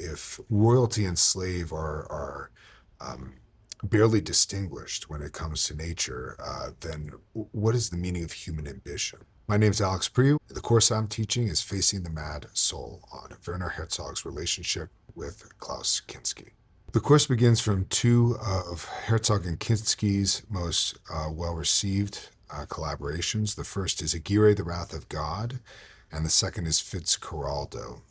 if royalty and slave are um, barely distinguished when it comes to nature, then what is the meaning of human ambition? My name is Alex Priou. The course I'm teaching is Facing the Mad Soul on Werner Herzog's relationship with Klaus Kinski. The course begins from two of Herzog and Kinski's most well-received collaborations. The first is Aguirre, the Wrath of God, and the second is Fitzcarraldo.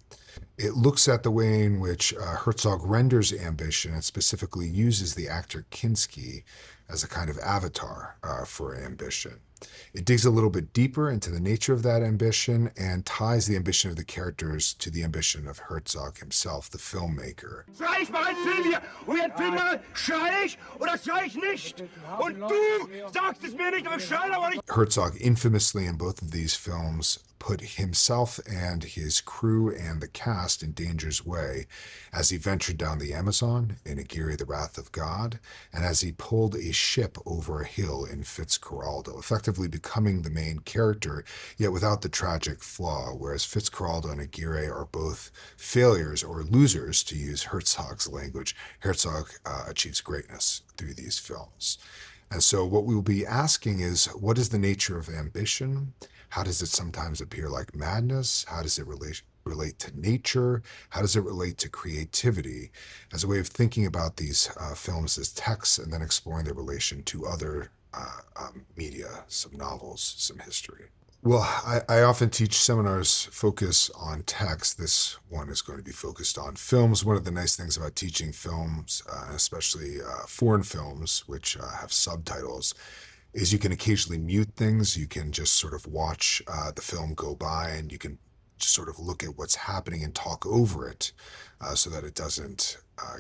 It looks at the way in which Herzog renders ambition and specifically uses the actor Kinski as a kind of avatar for ambition. It digs a little bit deeper into the nature of that ambition and ties the ambition of the characters to the ambition of Herzog himself, the filmmaker. Schrei ich mal einen Film hier und jetzt Film mal, schrei ich oder schrei ich nicht? Und du sagst es mir nicht, aber ich schrei aber nicht. Herzog infamously in both of these films put himself and his crew and the cast in danger's way as he ventured down the Amazon in Aguirre, the Wrath of God, and as he pulled a ship over a hill in Fitzcarraldo, effectively becoming the main character, yet without the tragic flaw, whereas Fitzcarraldo and Aguirre are both failures or losers, to use Herzog's language. Herzog achieves greatness through these films. And so what we'll be asking is, what is the nature of ambition? How does it sometimes appear like madness? How does it relate to nature? How does it relate to creativity? As a way of thinking about these films as texts and then exploring their relation to other media, some novels, some history. Well, I often teach seminars focus on text. This one is going to be focused on films. One of the nice things about teaching films, especially foreign films, which have subtitles, is you can occasionally mute things. You can just sort of watch the film go by, and you can just sort of look at what's happening and talk over it so that it doesn't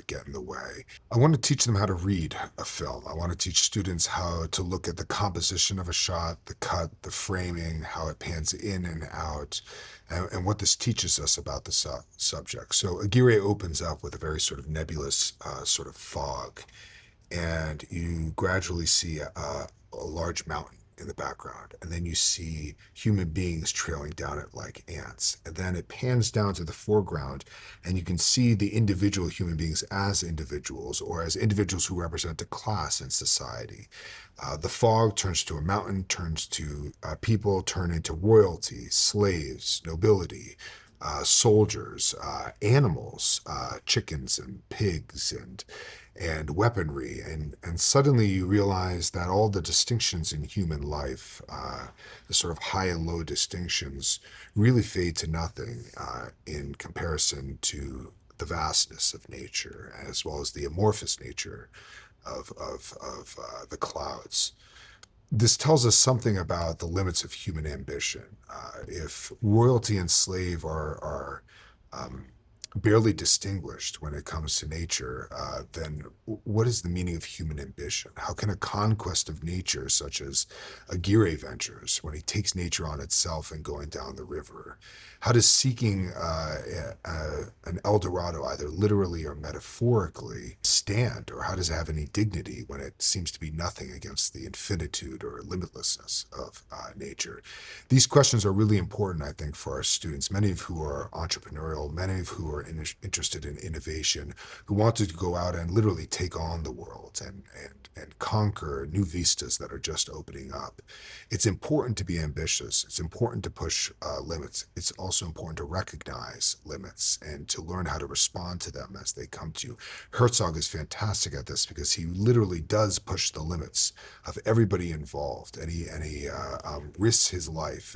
get in the way. I want to teach them how to read a film. I want to teach students how to look at the composition of a shot, the cut, the framing, how it pans in and out, and what this teaches us about the subject. So Aguirre opens up with a very sort of nebulous sort of fog, and you gradually see a large mountain in the background, and then you see human beings trailing down it like ants, and then it pans down to the foreground, and you can see the individual human beings as individuals, or as individuals who represent a class in society. The fog turns to a mountain, turns to people, turn into royalty, slaves, nobility, soldiers, animals, chickens and pigs, and weaponry, and suddenly you realize that all the distinctions in human life, the sort of high and low distinctions, really fade to nothing in comparison to the vastness of nature, as well as the amorphous nature of the clouds. This tells us something about the limits of human ambition. If royalty and slave are barely distinguished when it comes to nature, then what is the meaning of human ambition? How can a conquest of nature, such as Aguirre ventures, when he takes nature on itself and going down the river? How does seeking an El Dorado, either literally or metaphorically, stand? Or how does it have any dignity when it seems to be nothing against the infinitude or limitlessness of nature? These questions are really important, I think, for our students, many of who are entrepreneurial, many of who are interested in innovation, who want to go out and literally take on the world and conquer new vistas that are just opening up. It's important to be ambitious. It's important to push limits. It's also important to recognize limits and to learn how to respond to them as they come to you. Herzog is fantastic at this because he literally does push the limits of everybody involved, and he risks his life,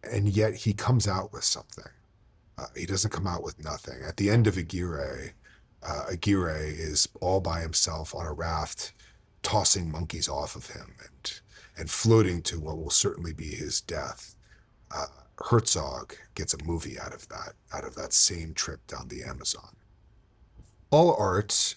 and yet he comes out with something. He doesn't come out with nothing. At the end of Aguirre, Aguirre is all by himself on a raft, tossing monkeys off of him and floating to what will certainly be his death. Herzog gets a movie out of that same trip down the Amazon. All art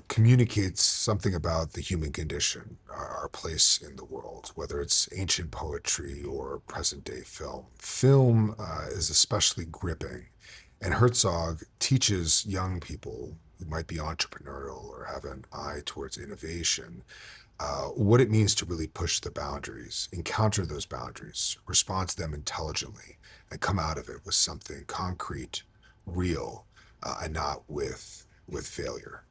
communicates something about the human condition, our place in the world, whether it's ancient poetry or present-day film. Film is especially gripping, and Herzog teaches young people who might be entrepreneurial or have an eye towards innovation what it means to really push the boundaries, encounter those boundaries, respond to them intelligently, and come out of it with something concrete, real and not with failure.